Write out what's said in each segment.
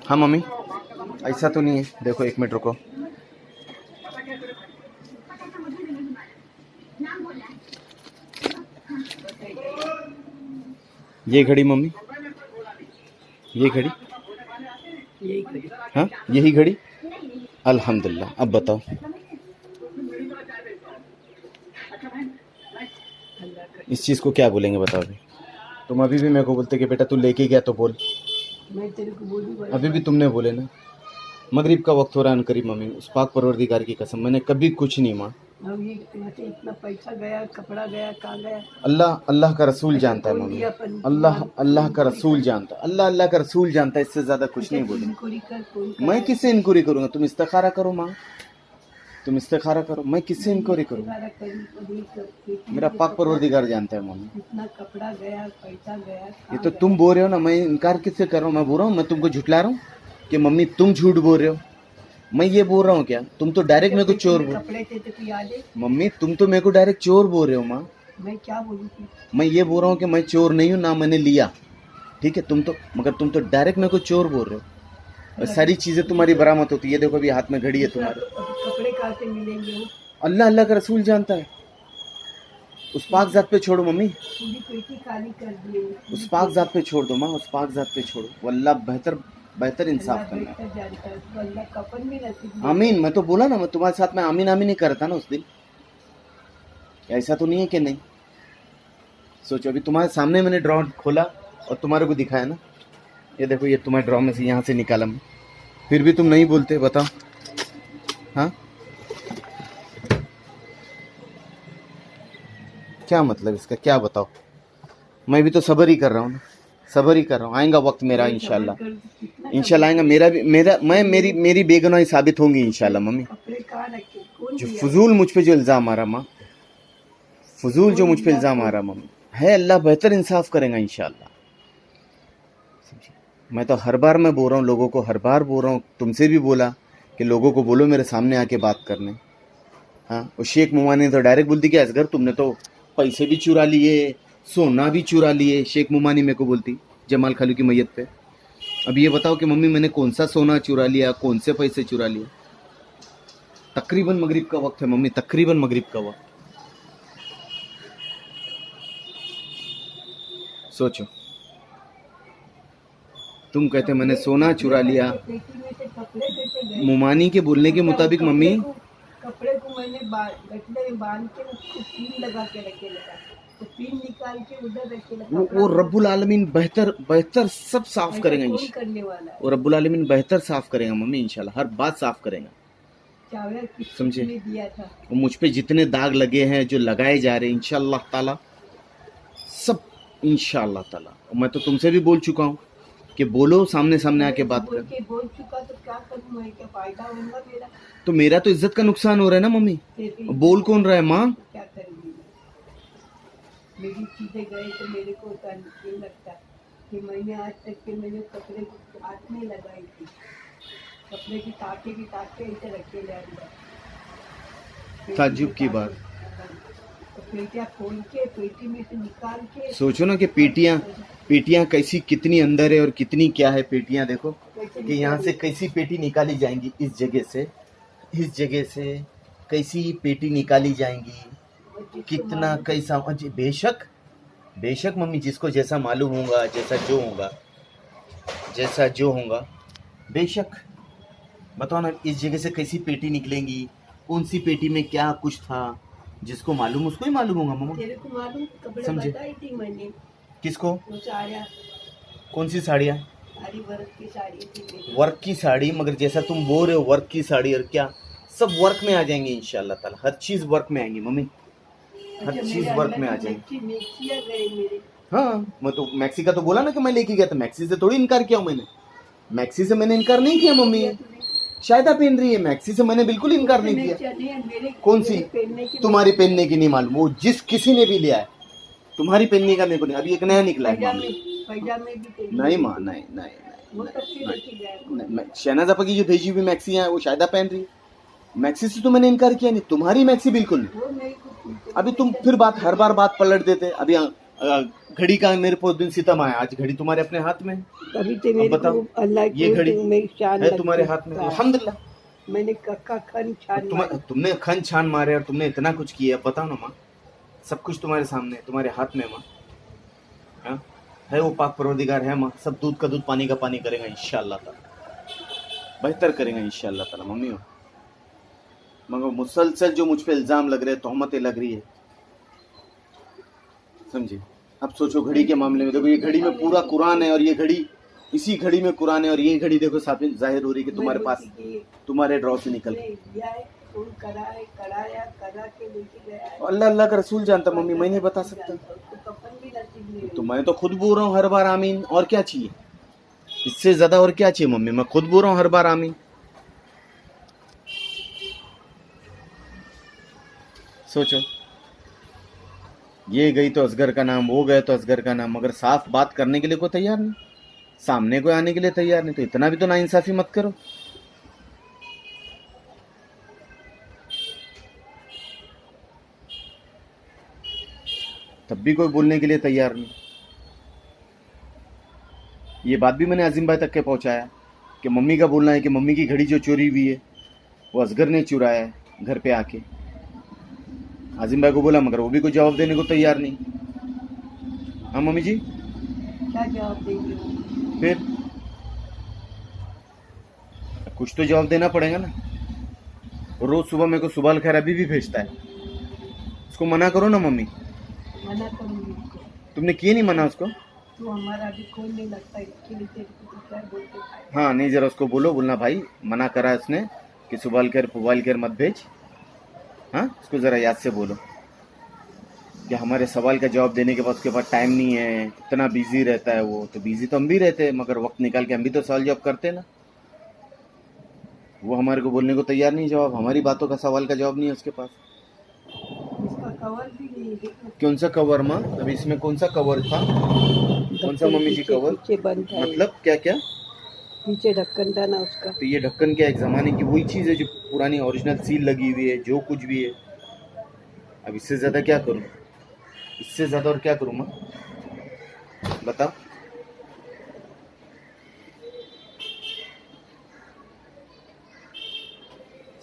हाँ मम्मी, ऐसा तो नहीं है, देखो 1 मिनट रुको। ये घड़ी मम्मी, ये घड़ी, यही करी। हाँ यही घड़ी, अल्हम्दुलिल्लाह। अब बताओ, इस चीज़ को क्या बोलेंगे बताओ अभी? तुम अभी भी मेरे को बोलते कि बेटा तू लेके गया तो बोल, मैं तेरे को बोलूँ अभी भी तुमने बोले ना। मगरिब का वक्त हो रहा है अनकरीब मम्मी, उस पाक परवरदिगार की कसम मैंने कभी कुछ नहीं माँ। अब ये यहाँ से इतना पैसा गया, कपड़ा गया, कहाँ गया? अल्लाह का रसूल जानता है मम्मी, अल्लाह का रसूल जानता है, अल्लाह का रसूल जानता है, इससे ज़्यादा कुछ नहीं बोलूँगा। मैं किससे इंक्वायरी करूँगा? तुम इस्तिखारा करो माँ, तुम इस्तिखारा करो, मैं किससे इंक्वायरी करूँगा? मेरा पाक परवरदिगार जानता है मम्मी। इतना कपड़ा गया, पैसा गया, ये तो तुम बोल रहे हो ना, मैं इनकार किससे कर रहा हूँ? मैं बोल रहा हूँ, मैं तुमको झुठला रहा हूँ कि मम्मी तुम झूठ बोल रहे हो? मैं ये बोल रहा हूँ क्या? तुम तो डायरेक्ट मेरे को चोर बोल, कपड़े थे तो याद है? मम्मी तुम तो मेरे को डायरेक्ट चोर बोल रहे हो माँ। मैं क्या बोलूँ? मैं ये बोल रहा हूँ कि मैं चोर नहीं हूँ ना, मैंने लिया, ठीक है? तुम तो, मगर तुम तो डायरेक्ट मेरे को चोर बोल रहे हो, और सारी चीजें तुम्हारी बरामद होती है। देखो अभी हाथ में घड़ी है तुम्हारे, कपड़े कहाँ से मिलेंगे? अल्लाह का रसूल जानता है। उस पाक जात पे छोड़ो मम्मी, पूरी पेटी खाली कर दिए। उस पाक जात पे छोड़ दो माँ, उस पाक जात पे छोड़ो। वल्लाह बेहतर इंसाफ करना है। कफन में नसीब। आमीन, मैं तो बोला ना, मैं तुम्हारे साथ में आमीन आमीन नहीं करता ना उस दिन। ऐसा तो नहीं है कि नहीं। सोचो अभी तुम्हारे सामने मैंने ड्रॉ खोला और तुम्हारे को दिखाया ना, ये देखो, ये तुम्हारे ड्रॉ में से यहाँ से निकाला मैं, फिर भी तुम नहीं बोलते, बताओ। हाँ क्या मतलब इसका, क्या बताओ? मैं भी तो सब्र ही कर रहा हूँ ना, सब्र ही कर रहा हूँ। आएगा वक्त मेरा इंशाल्लाह आएगा मेरी बेगुनाही साबित होंगी इंशाल्लाह मम्मी। जो फजूल मुझ पे जो इल्ज़ाम आ रहा माँ, फजूल जो मुझ पे इल्ज़ाम आ रहा मम्मी, है अल्लाह बेहतर इंसाफ करेगा इंशाल्लाह। मैं तो हर बार मैं बोल रहा हूँ लोगों को, हर बार बोल रहा हूँ, तुमसे भी बोला कि लोगों को बोलो मेरे सामने आके बात करने। हाँ, और शेख मुमानी ने तो डायरेक्ट बोल दी कि असगर तुमने तो पैसे भी चुरा लिए, सोना भी चुरा लिए। शेख मुमानी मेरे को बोलती जमाल खालू की मैयत पे। अब ये बताओ कि मम्मी मैंने कौन सा सोना चुरा लिया, कौन से पैसे चुरा लिए? तकरीबन मगरिब का वक्त है मम्मी, तकरीबन मगरिब का वक्त। सोचो, तुम कहते मैंने सोना चुरा लिया। मुमानी के बोलने के मुताबिक मम्मी, कपड़े को मैंने गठले में बांध के उसको पिन लगा के रखे लगा, तो पिन निकाल के उधर रखे लगा। वो रब्बुल आलमीन बेहतर सब साफ करेगा इंशाल्लाह। करने वाला है वो रब्बुल आलमीन बेहतर साफ करेगा मम्मी इंशाल्लाह, हर बात साफ करेगा, समझे? दिया था वो मुझ पे जितने दाग लगे हैं, जो लगाए जा रहे हैं, इंशाल्लाह ताला सब, इंशाल्लाह ताला। मैं तो तुमसे भी बोल चुका हूँ कि बोलो, सामने सामने आके बात कर। बोल चुका तो क्या करूँ मैं, क्या फायदा होगा मेरा? तो मेरा तो इज्जत का नुकसान हो रहा है ना मम्मी। बोल कौन रहा है माँ? क्या करूँगी? मेरी चीजें गए तो मेरे को ये लगता कि मैंने आज तक के मैंने कपड़े को हाथ में लगाई थी, कपड़े की टाके ऐसे रखे ले अंदर। ताज्जुब की बात, तो पेटियाँ खोल के पेटी में से निकाल के सोचो ना कि पेटियां कैसी, कितनी अंदर है और कितनी क्या है पेटियां। देखो कि यहाँ से कैसी पेटी निकाली जाएंगी, इस जगह से कैसी पेटी निकाली जाएंगी, कितना कैसा। बेशक मम्मी, जिसको जैसा मालूम होगा, जैसा जो होगा, बेशक। बताओ ना, इस जगह से कैसी पेटी निकलेंगी, कौन सी पेटी में क्या कुछ था, जिसको मालूम उसको ही मालूम होगा मम्मा। तेरे को मालूम, कपड़े समझे? बताई थी मैंने। किसको? वो साड़ियाँ, कौन सी साड़ियाँ? सारी वर्क की साड़ी थी मेरी। वर्क की साड़ी? मगर जैसा तुम बोल रहे हो वर्क की साड़ी, और क्या सब वर्क में आ जाएंगे इंशाल्लाह ताला, हर चीज वर्क में आएंगी मम्मी, हर चीज वर्क में आ जाएंगी। हाँ, मैं तो मैक्सी का तो बोला ना कि मैं लेके गया था, मैक्सी से थोड़ी इनकार किया मैंने, मैक्सी से मैंने इनकार नहीं किया मम्मी। शायदा पहन रही है, मैक्सी से मैंने बिल्कुल इनकार नहीं किया। कौन सी? तुम्हारी पहनने की नहीं मालूम, वो जिस किसी ने भी लिया है, तुम्हारी पहनने का मेरे को नहीं। अभी एक नया निकला है नहीं माँ, नहीं शहनाज आपा की जो भेजी हुई मैक्सी है वो शायदा पहन रही है, मैक्सी से तो मैंने इनकार किया नहीं, तुम्हारी मैक्सी बिल्कुल नहीं। अभी तुम फिर हर बार बात पलट देते। अभी घड़ी का मेरे को दिन सितम आया, आज घड़ी तुम्हारे अपने हाथ में है। तभी तो मेरे बताओ, को अल्लाह ये की घड़ी मेरी शान है तुम्हारे लगती हाथ में, है। अल्हम्दुलिल्लाह। मैंने कक्का खन छान मारी। तुमने खन छान मारे और तुमने इतना कुछ किया, बताओ ना माँ, सब कुछ तुम्हारे सामने है, तुम्हारे हाथ में माँ। हाँ? है वो पाक परवरदिगार है माँ, सब दूध का दूध पानी का पानी करेगा इंशाअल्लाह ताला, बेहतर करेगा इंशाअल्लाह ताला मम्मी हो। मगर मुसलसल जो मुझ पे इल्ज़ाम लग रहे हैं, तोहमतें लग रही है, समझे। अब सोचो घड़ी के मामले में, देखो ये घड़ी में पूरा कुरान है और ये घड़ी, इसी घड़ी में कुरान है और ये घड़ी देखो साफ जाहिर हो रही है कि तुम्हारे पास, तुम्हारे ड्रॉ से निकल अल्लाह अल्लाह का रसूल जानता मम्मी, मैं नहीं बता सकता। तो मैं तो खुद बोल रहा हूँ हर बार आमीन, और क्या चाहिए इससे ज्यादा, और क्या चाहिए मम्मी, मैं खुद बोल रहा हूँ हर बार आमीन। सोचो, ये गई तो असगर का नाम, वो गए तो असगर का नाम, मगर साफ बात करने के लिए कोई तैयार नहीं, सामने कोई आने के लिए तैयार नहीं, तो इतना भी तो नाइंसाफी मत करो। तब भी कोई बोलने के लिए तैयार नहीं। ये बात भी मैंने आजिम भाई तक के पहुंचाया कि मम्मी का बोलना है कि मम्मी की घड़ी जो चोरी हुई है वो असगर ने चुराया है घर पे आके। आजिम भाई को बोला, मगर वो भी कोई जवाब देने को तैयार नहीं। हाँ मम्मी जी, क्या जवाब देंगे? फिर कुछ तो जवाब देना पड़ेगा ना। रोज सुबह मेरे को सुबह खैर अभी भी भेजता है, उसको मना करो ना मम्मी। मना करूंगी उसको। तुमने किए नहीं मना उसको? तो हमारा अभी कोई नहीं लगता, इसके लिए तेरे को तो क्या बोलते हैं। हाँ नहीं, जरा उसको बोलो, बोलना भाई मना करा उसने कि सुबह कर पुबाल कर मत भेज। हाँ, उसको ज़रा याद से बोलो कि हमारे सवाल का जवाब देने के बाद उसके पास टाइम नहीं है, इतना बिजी रहता है वो। तो बिजी तो हम भी रहते हैं, मगर वक्त निकाल के हम भी तो सवाल जवाब करते हैं ना। वो हमारे को बोलने को तैयार नहीं, जवाब हमारी बातों का सवाल का जवाब नहीं है उसके पास। इसका कवर भी नहीं है। कौन सा कवर माँ? अभी इसमें कौन सा कवर था? कौन सा मम्मी जी कवर? पीछे बंद था, मतलब क्या क्या? पीछे ढक्कन था ना उसका। तो ये ढक्कन क्या एक ज़माने की वही चीज़ है जो पुरानी ओरिजिनल सील लगी हुई है, जो कुछ भी है। अब इससे ज़्यादा क्या करूँ, इससे ज़्यादा और क्या करूँ माँ, बताओ।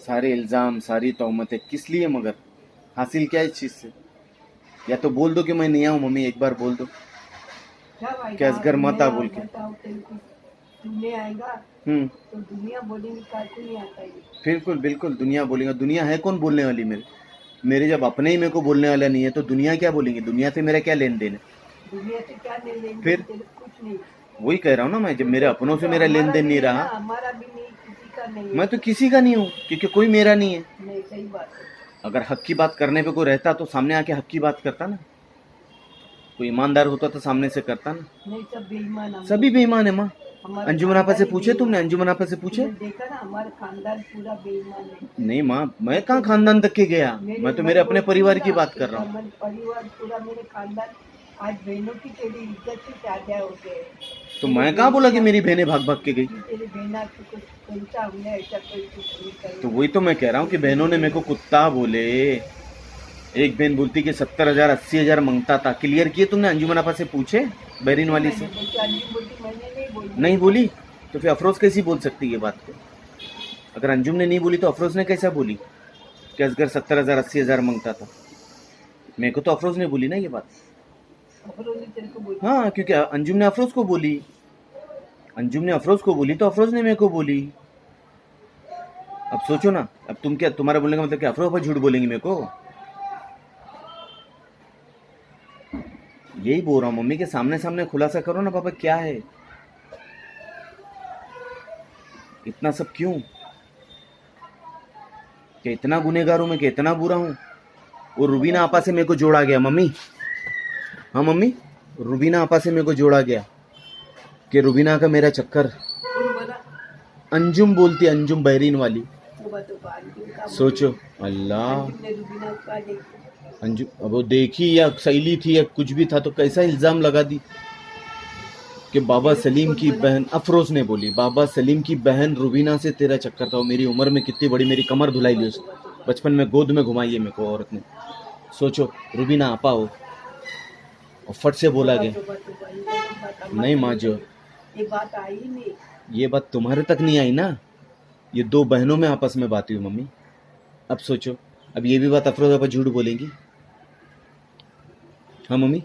सारे इल्ज़ाम, सारी तोहमतें किस लिए, मगर हासिल क्या है इस चीज़ से? या तो बोल दो कि मैं नहीं आऊँ मम्मी, एक बार बोल दो कि असगर मत आ बोल के। दुनिया आएगा तो दुनिया बोलेंगे, काकू नहीं आता है। बिल्कुल बिल्कुल, दुनिया बोलेगा। दुनिया है कौन बोलने वाली? मेरे जब अपने ही मेरे को बोलने वाला नहीं है तो दुनिया क्या बोलेंगे? दुनिया से मेरा क्या लेन देन है? दुनिया से क्या लेन देन? फिर कुछ नहीं। वही कह रहा हूँ ना मैं, जब मेरे अपनों से मेरा लेन देन नहीं रहा, हमारा भी नहीं, किसी का नहीं, मैं तो किसी का नहीं हूँ, क्योंकि कोई मेरा नहीं है। नहीं, सही बात है। अगर हक की बात करने पे कोई रहता तो सामने आके हक की बात करता ना, कोई ईमानदार होता तो सामने से करता ना। नहीं, सब बेईमान है। सभी बेईमान है माँ। अंजुमन आपा से पूछे तुमने? अंजुमन आपा से पूछे? देखा ना, हमारा खानदान पूरा बेईमान है। नहीं माँ, मैं कहाँ खानदान तक के गया, मैं तो मेरे अपने परिवार की बात कर रहा हूँ। परिवार पूरा, मेरे खानदान, आज बहनों की तेरी इज्जत से शादियां हो गए। तो मैं कहाँ बोला कि मेरी बहनें भाग भाग के गई? तेरी बहना को कुछ बोलता, हमने ऐसा कोई कुछ नहीं किया। तो वही तो मैं कह रहा हूँ कि बहनों ने मेरे को कुत्ता बोले। एक बहन बोलती कि 70,000 80,000 मांगता था। क्लियर किए तुमने? अंजुमन आपा से पूछे, बहरीन वाली से? नहीं बोली तो फिर अफरोज कैसी बोल सकती है ये बात को? अगर अंजुम ने नहीं बोली तो अफरोज ने कैसा बोली कि असगर 70,000 80,000 मांगता था? मेरे को तो अफरोज ने बोली ना ये बात। हाँ, क्योंकि अंजुम ने अफरोज को बोली, अंजुम ने अफरोज को बोली तो अफरोज ने मेरे को बोली। अब सोचो ना, अब तुम क्या, तुम्हारा बोलने का मतलब क्या अफरोज पर झूठ बोलेंगी मेरे को? यही बोल रहा हूँ मम्मी के सामने सामने खुलासा करो ना पापा, क्या है इतना सब क्यों? कि इतना गुनेगार हूं मैं, कि इतना बुरा हूं? वो रुबीना आपा से मेरे को जोड़ा गया मम्मी। हाँ मम्मी, रुबीना आपा से मेरे को जोड़ा गया कि रुबीना का मेरा चक्कर। अंजुम बोलती, अंजुम बहरीन वाली। सोचो अल्लाह, अंजुम अब वो देखी या सहेली थी या कुछ भी था तो कैसा इल्जाम लगा दी कि बाबा सलीम की बहन, अफरोज ने बोली बाबा सलीम की बहन रुबीना से तेरा चक्कर था। वो मेरी उम्र में कितनी बड़ी, मेरी कमर धुलाई ली उस बचपन में, गोद में घुमाई है मेरे को औरत ने। सोचो रुबीना आपा हो और फट से बोला गया। नहीं माँ, जो ये बात आई नहीं। ये बात तुम्हारे तक नहीं आई ना, ये दो बहनों में आपस में बात हुई मम्मी। अब सोचो, अब ये भी बात अफरोजा पर झूठ बोलेंगी। हाँ मम्मी,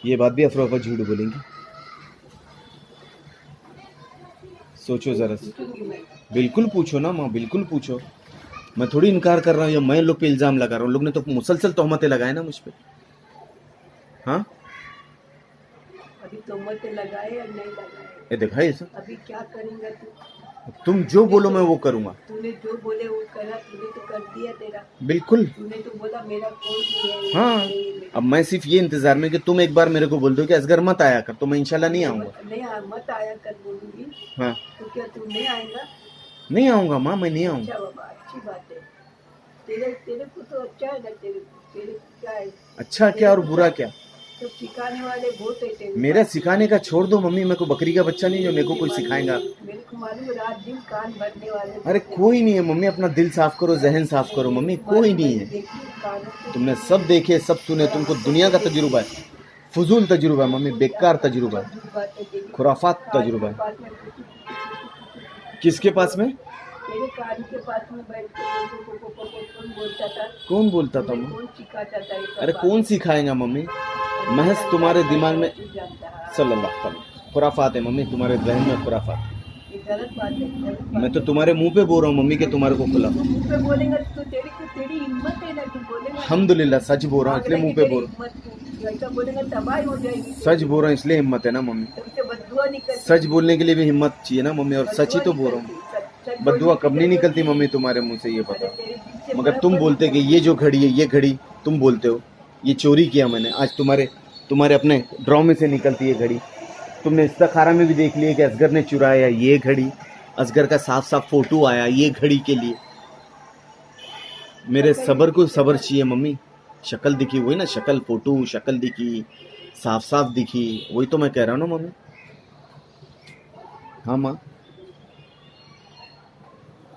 ये बात भी अफरोजा पर झूठ बोलेंगी। सोचो जरा से। बिल्कुल पूछो ना माँ, बिल्कुल पूछो। मैं थोड़ी इनकार कर रहा हूँ या मैं लोग पे इल्जाम लगा रहा हूँ। लोग ने तो मुसलसल तोहमतें लगाए ना मुझ पे। हाँ, अभी तोहमतें लगाए या नहीं लगाए, ये देखा है सब। अभी क्या करेंगे तू? तुम जो बोलो मैं वो करूँगा। तूने जो बोले वो करा, तूने तो कर दिया तेरा। बिल्कुल। तूने तो बोला मेरा कोई नहीं है। हाँ, अब मैं सिर्फ ये इंतजार में कि तुम एक बार मेरे को बोल दो कि असगर मत आया कर, तो मैं इंशाल्लाह नहीं आऊँगा। नहीं मत आया कर बोलूंगी। हाँ, तो क्या तू नहीं आएगा? नहीं आऊँगा माँ, मैं नहीं आऊँगा। अच्छा बाबा, अच्छी बात है। तेरे को तो अच्छा है ना, तेरे को क्या है? अच्छा क्या और बुरा क्या? तो सिखाने वाले बहुत है तेरे। मेरा सिखाने का छोड़ दो मम्मी, मेरे को बकरी का बच्चा नहीं जो मेरे को कोई सिखाएगा। मेरे को मालूम है, रात दिन कान भरने वाले। अरे कोई नहीं है मम्मी, अपना दिल साफ करो, जहन साफ करो मम्मी, कोई नहीं है। तुमने सब देखे, सब सुने, तुमको दुनिया का तजुर्बा है, फजूल तजुर्बा है मम्मी, बेकार तजुर्बा है, खुराफात तजुर्बा है। किसके पास में? तेरे कान के पास में बैठ के कौन बोलता था? कौन बोलता था मम्मी? कौन सिखाता था? अरे कौन सिखाएगा मम्मी, महज तुम्हारे दिमाग में सल्लल्लाहु अलैहि वसल्लम खुराफात है मम्मी, तुम्हारे जहन में खुराफात। ये गलत बात है। मैं तो तुम्हारे मुंह पे बोल रहा हूँ मम्मी के तुम्हारे को खुला। मुंह पे बोलेगा तो तेरी हिम्मत है ना, तू बोलेगा। अल्हम्दुलिल्लाह, सच बोल रहा हूँ इसलिए मुंह पे बोल रहा हूँ। ऐसा बोलेगा तबाही हो जाएगी। सच बोल रहा हूँ इसलिए हिम्मत है ना मम्मी। तुमसे बददुआ निकलती। सच बोलने के लिए भी हिम्मत चाहिए ना मम्मी, और सच ही तो बोल रहा हूँ। बददुआ कब नहीं निकलती मम्मी तुम्हारे मुंह से, ये पता। मगर तुम बोलते कि ये जो घड़ी है, ये घड़ी तुम बोलते हो ये चोरी किया मैंने, आज तुम्हारे अपने ड्रॉ में से निकलती है घड़ी। तुमने इस्तिखारा में भी देख लिया कि असगर ने चुराया ये घड़ी, असगर का साफ साफ फोटो आया ये घड़ी के लिए। मेरे सबर को सबर चाहिए मम्मी। शक्ल दिखी, वही ना, शक्ल फोटो, शक्ल दिखी, साफ साफ दिखी, वही तो मैं कह रहा हूँ ना मम्मी। हाँ माँ,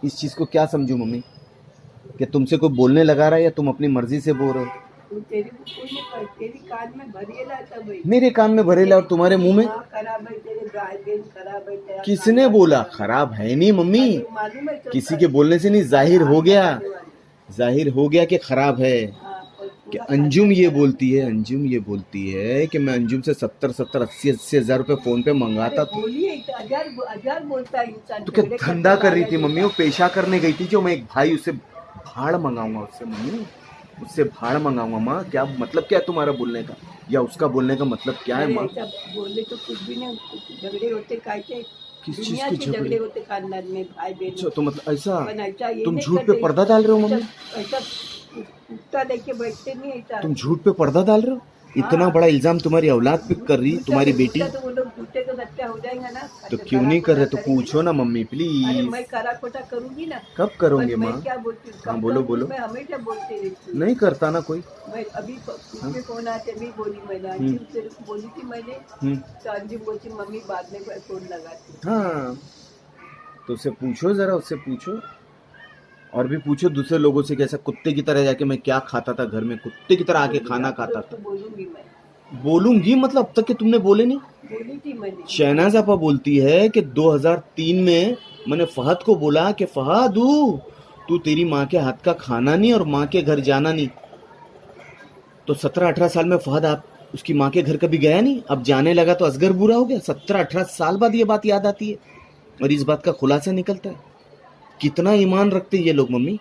इस चीज़ को क्या समझूं मम्मी, कि तुमसे कोई बोलने लगा रहा है या तुम अपनी मर्जी से बोल रहे हो? तेरी कान में भरेला था भाई। मेरे कान में भरेला और तुम्हारे मुंह में खराब है, तेरे गाय बेन खराब है तेरा। किसने बोला? खराब है नहीं मम्मी, मालूम है किसी के बोलने से नहीं, जाहिर हो गया कि खराब है। कि अंजुम ये बोलती है कि मैं अंजुम से 70-80 हज़ार रुपए फोन पे मंगाता था। हजार बोलता है इंसान। तो क्या धंधा कर रही थी मम्मी? वो पेशा करने गई थी जो मैं एक भाई, उससे भाड़ मंगाऊंगा उससे मम्मी, उससे भाड़ मंगाऊंगा माँ। क्या मतलब क्या है तुम्हारा बोलने का, या उसका बोलने का मतलब क्या है माँ? बोले तो कुछ भी नहीं, झगड़े होते कायते, किस चीज के झगड़े होते खानदान में, भाई बहन। अच्छा, तो मतलब ऐसा तुम तुम झूठ पे पर्दा डाल रहे हो मम्मी? ऐसा कुत्ता लेके बैठते नहीं ऐसा। तुम झूठ पे पर्दा डाल रहे हो? इतना बड़ा इल्जाम तुम्हारी औलाद पे कर रही, तुम्हारी बेटी। तो वो लोग झूठे तो सच्चा हो जाएगा ना। तो क्यों नहीं कर रहे? तो पूछो ना मम्मी अरे प्लीज। मैं करा खोटा करूंगी ना। कब करोगे मैं माँ? क्या बोलती हूँ? हाँ, बोलो। मैं हमेशा बोलती रहती हूँ। नहीं करता ना कोई। मैं अभी उसके फोन आते भी बोली, मैंने अंजिम तेरे को बोली थी मैंने, तो अंजिम बोलती मम्मी बाद में फोन लगाती। हाँ, तो उससे पूछो जरा, उससे पूछो, और भी पूछो दूसरे लोगों से, कैसा कुत्ते की तरह जाके मैं क्या खाता था घर में, कुत्ते की तरह आके खाना खाता था। बोलूंगी मैं। बोलूंगी मतलब अब तक कि तुमने बोले नहीं। बोली थी मैंने। शहनाज आपा बोलती है कि 2003 में मैंने फहद को बोला कि फहद तू तेरी माँ के हाथ का खाना नहीं और माँ के घर जाना नहीं। तो 17-18 साल में फहद आप उसकी माँ के घर कभी गया नहीं, अब जाने लगा तो असगर बुरा हो गया। 17-18 साल बाद ये बात याद आती है और इस बात का खुलासा निकलता है। कितना ईमान रखते ये लोग मम्मी।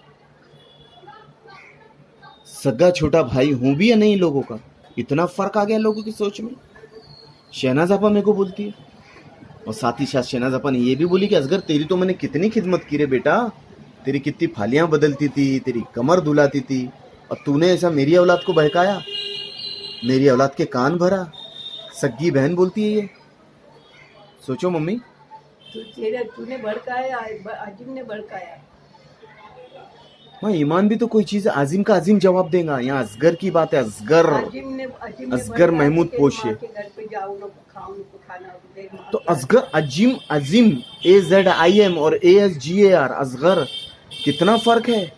सगा छोटा भाई हूं भी या नहीं लोगों का, इतना फर्क आ गया लोगों की सोच में। शहनाज आपा मेरे को बोलती है, और साथ ही साथ शहनाज आपा ने ये भी बोली कि असगर तेरी तो मैंने कितनी खिदमत की रे बेटा, तेरी कितनी फालियां बदलती थी, तेरी कमर धुलाती थी, और तूने ऐसा मेरी औलाद को बहकाया, मेरी औलाद के कान भरा। सग्गी बहन बोलती है ये। सोचो मम्मी। तूने भड़काया, आजिम ने भड़काया। हाँ, ईमान भी तो कोई चीज है, आजिम का आजिम जवाब देगा। यहाँ असगर की बात है, असगर महमूद पोशे। तो असगर अजीम AZIM और ASGAR असगर, कितना फर्क है?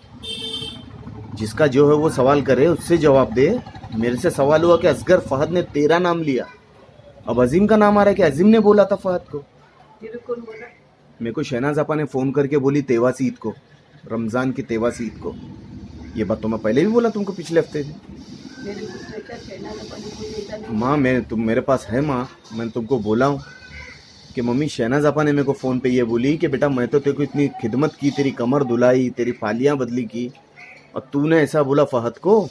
जिसका जो है वो सवाल करे, उससे जवाब दे। मेरे से सवाल हुआ कि असगर फहद ने तेरा नाम लिया, अब अजीम का नाम आ रहा है कि अजीम ने बोला था फहद को। तेरे कौन बोला? मेरे को शहनाज आपा ने फ़ोन करके बोली तेवासी ईद को, रमज़ान की तेवासी ईद को। ये बात तो मैं पहले भी बोला तुमको पिछले हफ्ते से। मेरे को सोचा कहना ना पड़ी, कोई ऐसा नहीं। माँ मैं तुम मेरे पास है माँ, मैंने तुमको बोला हूँ कि मम्मी शहनाज आपा ने मेरे को फ़ोन पे ये बोली कि बेटा मैं तो तेरे को इतनी खिदमत की, तेरी कमर धुलाई, तेरी फालियाँ बदली की, और तूने ऐसा बोला फहद को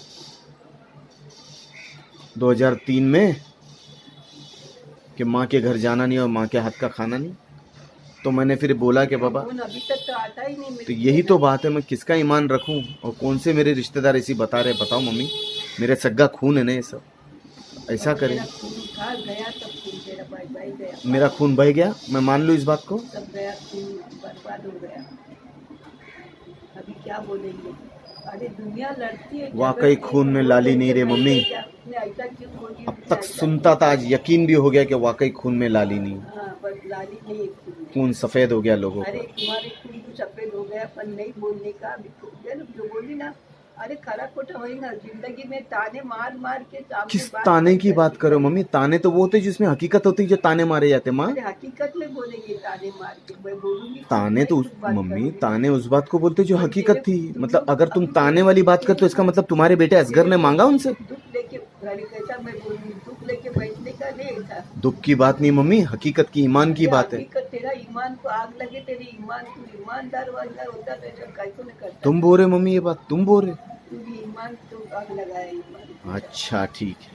2003 में कि माँ के घर जाना नहीं और माँ के हाथ का खाना नहीं। तो मैंने फिर बोला कि बाबा, कौन अभी तक तो आता ही नहीं तो मेरे यही तो बात है, मैं किसका ईमान रखूं और कौन से मेरे रिश्तेदार ऐसी बता रहे, बताओ मम्मी, मेरे सग्गा खून है ना ये सब, ऐसा करें। मेरा खून था गया, सब खून तेरा भाई भाई गया, मेरा खून बह गया, मैं मान लूँ इस बात को। सब गया, खून बर्बाद हो गया। अभी क्या बोलेंगे? अरे दुनिया लड़ती है, वाकई खून में लाली नहीं रे मम्मी। ऐसा क्यों बोली? अब तक सुनता था, आज यकीन भी हो गया कि वाकई खून में लाली नहीं, हाँ, बस लाली नहीं है खून। खून सफेद हो गया लोगों अरे का। तुम्हारे खून तो सफेद हो गया, पर नहीं बोलने का। अभी जो बोली ना, अरे खरा खोटा वही ना, जिंदगी में ताने मार मार के सामने किस ताने की बात करो मम्मी? ताने तो वो होते जिसमें हकीकत होती, जो ताने मारे जाते माँ। अरे हकीकत में बोलेंगे ताने मार के, मैं बोलूंगी ताने तो उस बात मम्मी, करूंगी। ताने उस बात को बोलते जो हकीकत थी। मतलब अगर तुम ताने वाली बात करते हो इसका मतलब तुम्हारे बेटे असगर ने मांगा उनसे। दुख लेके, अरे कैसा मैं बोलूंगी, दुख लेके बैठने का नहीं था। दुख की बात नहीं मम्मी, हकीकत की, ईमान की बात है। हकीकत, तेरा ईमान को आग लगे, तेरे ईमान, तू ईमानदार वानदार होता तो ऐसा काहे नहीं करता? तुम बोल रहे मम्मी, ये बात तुम बोल रहे? तू भी ईमान तो आग लगाया ईमान। अच्छा ठीक है,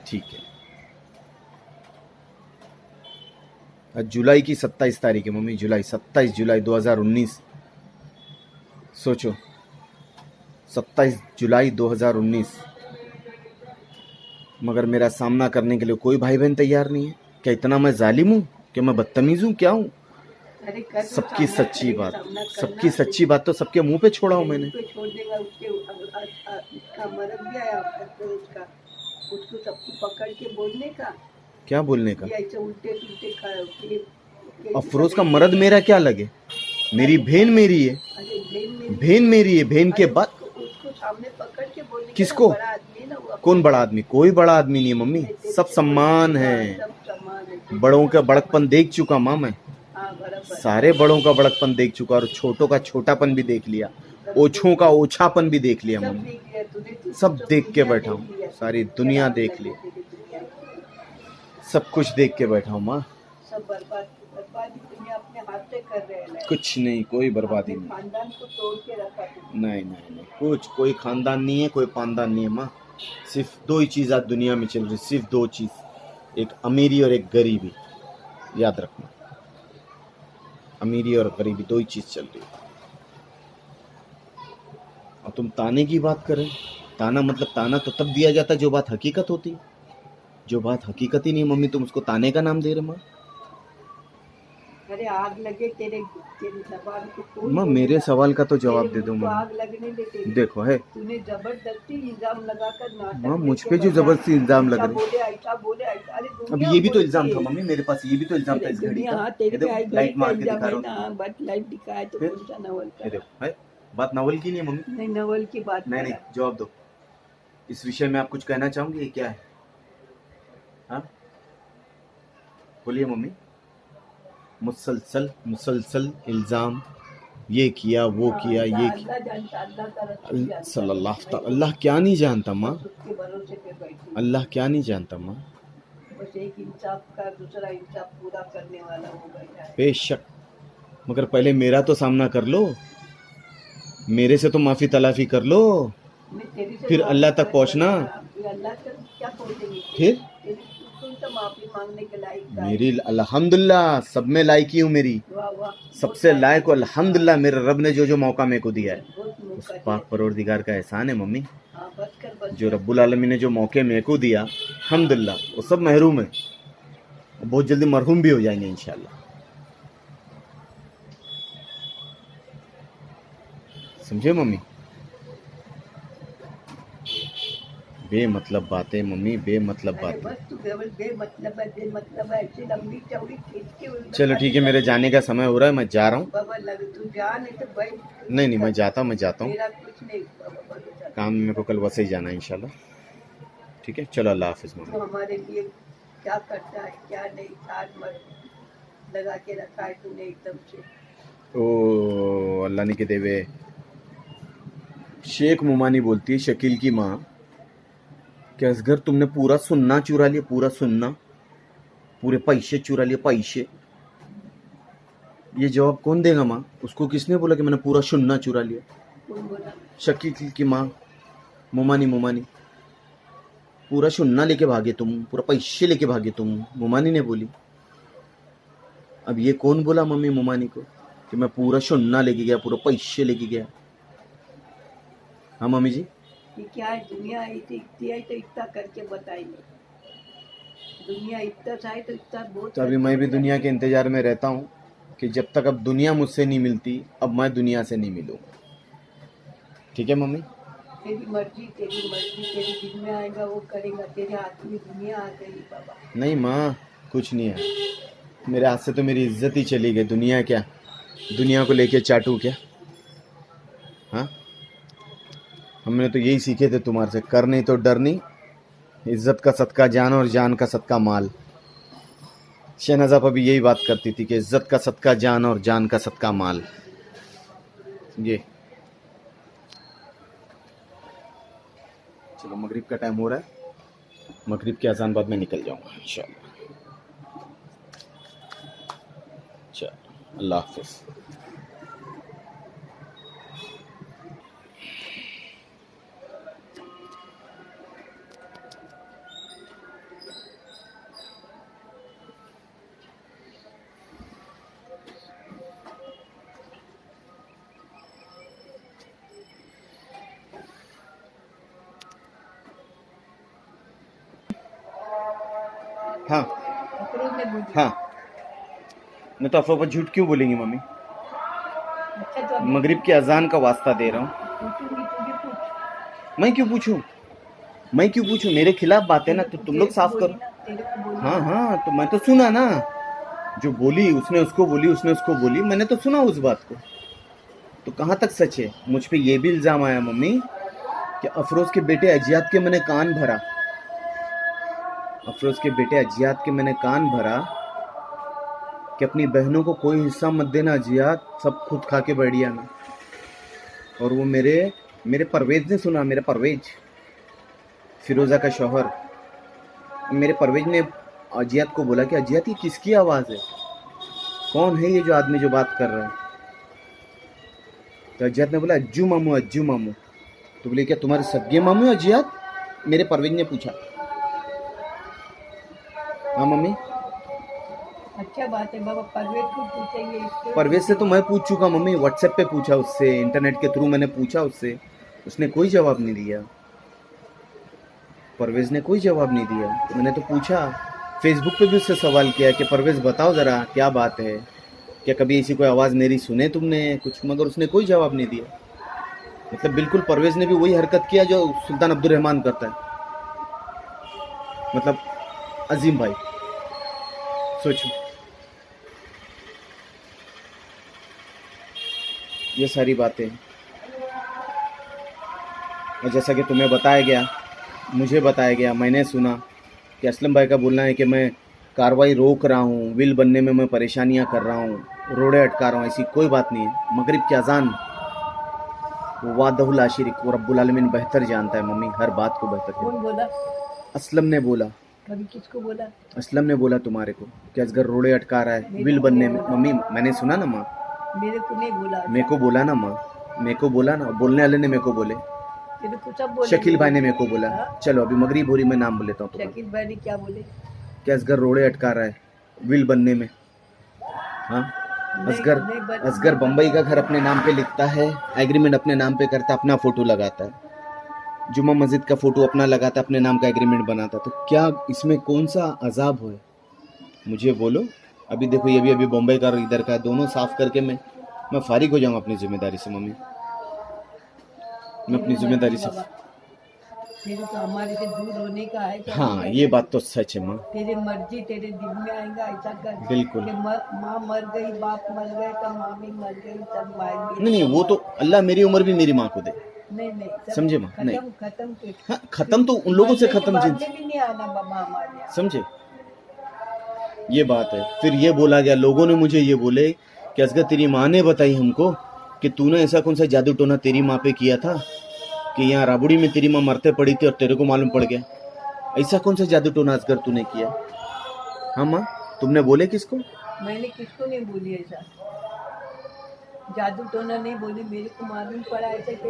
ठीक है। आज जुलाई की 27 तारीख है मम्मी, जुलाई 27 जुलाई 2019। सोचो 27 जुलाई 2019, मगर मेरा सामना करने के लिए कोई भाई बहन तैयार नहीं है। क्या इतना मैं जालिम हूँ? क्या मैं बदतमीज हूँ? क्या हूँ? अरे कर, सबकी सामना सच्ची करेगा, बात, सामना सबकी करना। सच्ची बात तो सबके मुंह पे छोड़ा हूँ मैंने। उसको छोड़ देगा, उसका मरद भी आया उसका, उसको सबको पकड़ के बोलने का, क्या बोलने का? ये ऐसे उल्टे सुलटे अफरोज का मर्द मेरा क्या लगे? मेरी बहन मेरी है, बहन मेरी है, बहन के बाद उसको सामने पकड़ के बोलने किसको? बड़ा आदमी है ना वो। कौन बड़ा आदमी? कोई बड़ा आदमी नहीं है मम्मी, सब सम्मान है। सब समान है। बड़ों का बड़कपन देख चुका माँ मैं, हाँ, बराबर। सारे बड़ों का बड़कपन देख चुका और छोटों का छोटापन भी देख लिया, ओछों का ओछापन भी देख लिया सब मम्मी। देख लिया तूने, सब देख के दुनिया बैठा हूँ, देख लिया, सारी दुनिया देख ली, सब कुछ देख के बैठा हूँ माँ। सब बर्बादी दुनिया अपने हाथ से कर रहे हैं। कुछ नहीं, कोई बर्बादी अपने नहीं, खानदान को तोड़ के रखा तुमने। नहीं नहीं नहीं, कुछ कोई खानदान नहीं है, कोई पानदान नहीं है माँ। सिर्फ दो ही चीज़ आज दुनिया में चल रही, सिर्फ दो चीज़, एक अमीरी और एक गरीबी। याद रखना, अमीरी और गरीबी, दो ही चीज़ चल रही है। और तुम ताने की बात करें, ताना मतलब ताना तो तब दिया जाता जो बात हकीकत होती, जो बात हकीकत ही नहीं मम्मी, तुम उसको ताने का नाम दे रहे माँ। अरे आग लगे तेरे जबान को, कोई माँ बोले मेरे ना, सवाल का तो जवाब तेरे दे दो मुंह को माँ। आग लगने दे तेरी। देखो है तूने जबरदस्ती इल्जाम लगाकर नाटक माँ, मुझ लेके पे जो बैठा। जबरदस्ती इल्जाम लग ऐसा रहे, बोले, ऐसा बोले, ऐसा। अरे अब दुनिया ये भी तो बोलती इल्जाम था है। मम्मी मेरे पास, ये भी तो इल्जाम था अरे इस घड़ी दुनिया, का। हाँ, तेरे ये पे देखो आई घड़ी लाइट का मार के इल्जाम दिखा है रहा ना। हूँ, हाँ, बट लाइट दिखाए तो फिर? कौन सा नवल ये का? देखो है, बात नावल की नहीं है मम्मी। नहीं, नवल की बात नहीं करा। नहीं, जवाब दो, इस विषय में आप कुछ कहना चाहोगे? ये क्या है? हाँ बोलिए मम्मी। मुसलसल मुसलसल इल्जाम, ये किया वो किया, ये किया। अल्लाह जानता, अल्लाह का रसूल जानता। सल्लल्लाहु अलैहि, अल्लाह क्या नहीं जानता माँ? उसके भरोसे पे बैठी। अल्लाह क्या नहीं जानता माँ? बस एक इंसाफ का दूसरा इंसाफ पूरा करने वाला हो बैठा है। बेशक, मगर पहले मेरा तो सामना कर लो, मेरे से तो माफी तलाफी कर लो, मैं तेरी से फिर माफी अल्लाह तक कर- पहुंचना। अल्लाह तक क्या पहुंचेंगे? फिर तेरी तू तो माफी मांगने के लायक का है। मेरी अल्हम्दुलिल्लाह सब में लायकी हूँ मेरी, वाह वाह, सबसे लायक हूँ अल्हम्दुलिल्लाह। मेरे रब ने जो जो मौका मेरे को दिया है, बहुत उस मौका दिया। पाक परवरदिगार का एहसान है मम्मी। हाँ, बस कर, बस जो कर। रब्बुल आलमीन ने जो मौके मेरे को दिया अल्हम्दुलिल्लाह, वो सब महरूम है, बहुत जल्दी मरहूम भी हो जाएंगे इंशाल्लाह। समझे मम्मी? बेमतलब बातें मम्मी, बेमतलब अरे बातें। बस तू केवल बेमतलब है, ऐसी लंबी चौड़ी खींच के। चलो ठीक है, मेरे जाने का समय हो रहा है, मैं जा रहा हूँ। बाबा लग, तू जा, नहीं तो भाई नहीं नहीं, मैं जाता हूँ। मेरा कुछ नहीं बाबा, काम मेरे को कल वैसे ही जाना है इंशाल्लाह। ठीक है, चलो अल्लाह हाफिज़ मम्मी। तो हमारे लिए क्या करता है क्या नहीं, साथ मत लगा के रखा है तूने एकदम से। ओ अल्लाह ने के देवे। शेख मुमानी बोलती है शकील की माँ कि असगर तुमने पूरा सुन्ना चुरा लिया, पूरा सुन्ना, पूरे पैसे चुरा लिए, पैसे। ये जवाब कौन देगा माँ? उसको किसने बोला कि मैंने पूरा सुन्ना चुरा लिया? कौन बोला? शकील की माँ मुमानी, मुमानी पूरा सुन्ना लेके भागे तुम, पूरा पैसे लेके भागे तुम, मुमानी ने बोली। अब ये कौन बोला मम्मी मुमानी को कि मैं पूरा सुन्ना लेके गया, पूरा पैसे लेके गया? हाँ मम्मी जी। ये क्या है, दुनिया इतनी है तो इतना करके बताएंगे। दुनिया इतना चाहे तो इतना बहुत। तो अभी मैं भी दुनिया के इंतजार में रहता हूँ कि जब तक अब दुनिया मुझसे नहीं मिलती, अब मैं दुनिया से नहीं मिलूँगा। ठीक है मम्मी? तेरी मर्जी, तेरे दिल में आएगा वो करेगा। तेरे हाथ में दुनिया आ गई बाबा। नहीं माँ, कुछ नहीं है मेरे हाथ से, तो मेरी इज्जत ही चली गई। दुनिया क्या, दुनिया को लेके चाटू क्या? हाँ, हमने तो यही सीखे थे तुम्हारे से, कर नहीं तो डर नहीं, इज्जत का सदका जान और जान का सदका माल। शहनाज आप अभी यही बात करती थी कि इज्जत का सदका जान और जान का सदका माल। ये चलो मगरिब का टाइम हो रहा है, मगरिब के अजान बाद में निकल जाऊंगा इंशाल्लाह। चलो अल्लाह हाफिज़। हाँ अफरोज ने बोली। हाँ, मैं तो अफरोह पर झूठ क्यों बोलेंगी मम्मी? अच्छा तो अभी मगरिब के अजान का वास्ता दे रहा हूँ। पूछूंगी, तुझे पूछ। मैं क्यों पूछूं? मैं क्यों पूछूं? मेरे खिलाफ बात है ना, तो तुम लोग साफ करो। तेरे को बोली। हाँ हाँ, तो मैं तो सुना ना, जो बोली उसने उसको बोली, उसने उसको बोली, मैंने तो सुना उस बात को। तो कहाँ तक सच है? मुझ पे ये भी इल्ज़ाम आया मम्मी कि अफरोज के बेटे अजियात के मैंने कान भरा, अफरोज के बेटे अजियात के मैंने कान भरा कि अपनी बहनों को कोई हिस्सा मत देना अजियात, सब खुद खा के बैठ जाना। और वो मेरे परवेज ने सुना, मेरे परवेज, फिरोज़ा का शौहर, मेरे परवेज ने अजियात को बोला कि अजियात ये किसकी आवाज़ है? कौन है ये जो आदमी जो बात कर रहा है? तो अजियात ने बोला अज्जू मामू, अज्जू मामू। तो बोले क्या तुम्हारे सगे मामू है अजियात? मेरे परवेज ने पूछा। हाँ मम्मी। अच्छा बात है बाबा, परवेज को पूछेंगे इसको। परवेज से तो मैं पूछ चुका मम्मी, व्हाट्सएप पे पूछा उससे, इंटरनेट के थ्रू मैंने पूछा उससे, उसने कोई जवाब नहीं दिया। परवेज ने कोई जवाब नहीं दिया। तो मैंने तो पूछा, फेसबुक पे भी उससे सवाल किया कि परवेज बताओ ज़रा क्या बात है, क्या कभी ऐसी कोई आवाज़ मेरी सुने तुमने कुछ? मगर उसने कोई जवाब नहीं दिया। मतलब बिल्कुल परवेज ने भी वही हरकत किया जो सुल्तान अब्दुल रहमान करता है, मतलब अजीम भाई। सोचो, ये सारी बातें। और जैसा कि तुम्हें बताया गया, मुझे बताया गया, मैंने सुना कि असलम भाई का बोलना है कि मैं कार्रवाई रोक रहा हूँ, विल बनने में मैं परेशानियाँ कर रहा हूँ, रोड़े अटका रहा हूँ। ऐसी कोई बात नहीं है। मगरिब की अजान वो वादहुल आशिरिक, वो रब्बुल आलमीन बेहतर जानता है मम्मी, हर बात को बेहतर। कौन बोला? असलम ने बोला। कभी किसको बोला? असलम ने बोला तुम्हारे को कि असगर रोड़े अटका रहा है विल बनने में। मम्मी मैंने सुना ना माँ, मेरे को नहीं बोला। मेरे को बोला ना माँ, मेरे को बोला ना, बोलने वाले ने मेरे को बोले, तेरे को सब बोले। शकील भाई ने मेरे को बोला। हाँ? चलो अभी मगरिब हो रही, मैं नाम बोल लेता हूँ तुम्हारा। शकील भाई ने क्या बोले? कि असगर रोड़े अटका रहा है विल बनने में। हाँ, असगर बम्बई का घर अपने नाम पे लिखता है, एग्रीमेंट अपने नाम पे करता, अपना फोटो लगाता है, जुम्मा मस्जिद का फोटो अपना लगाता, अपने नाम का एग्रीमेंट बनाता। तो क्या इसमें कौन सा अजाब हो? मुझे बोलो। अभी देखो ये भी अभी बम्बई का और इधर का, दोनों साफ करके मैं फारिग हो जाऊंगा अपनी जिम्मेदारी से मम्मी, मैं अपनी जिम्मेदारी से। तेरे को हमारे से दूर होने का है क्या? हाँ ये बात तो सच है माँ। तेरे मर्जी, तेरे दिल में आएगा ऐसा कर। बिल्कुल। कि माँ मर गई, बाप मर गए तो माँ भी मर गई, सब मार गई। नहीं वो तो अल्लाह मेरी उम्र भी मेरी माँ को दे, नहीं नहीं सब समझे माँ? नहीं। खत्म के हाँ, खत्म तो उन लोगों से मरने के खत्म बाद जिन में भी नहीं आना बाबा हमारे यहाँ। समझे, ये बात है। फिर ये बोला गया, लोगों ने मुझे ये बोले कि असगर तेरी माँ ने बताई हमको कि तूने ऐसा कौन सा जादू टोना तेरी माँ पे किया था कि यहाँ राबड़ी में तेरी माँ मरते पड़ी थी और तेरे को मालूम पड़ गया। ऐसा कौन सा जादू टोना असगर तूने किया? हाँ माँ, तुमने बोले किसको? मैंने किसको नहीं बोली ऐसा, जादू टोना नहीं बोली, मेरे को मालूम पड़ा ऐसा कि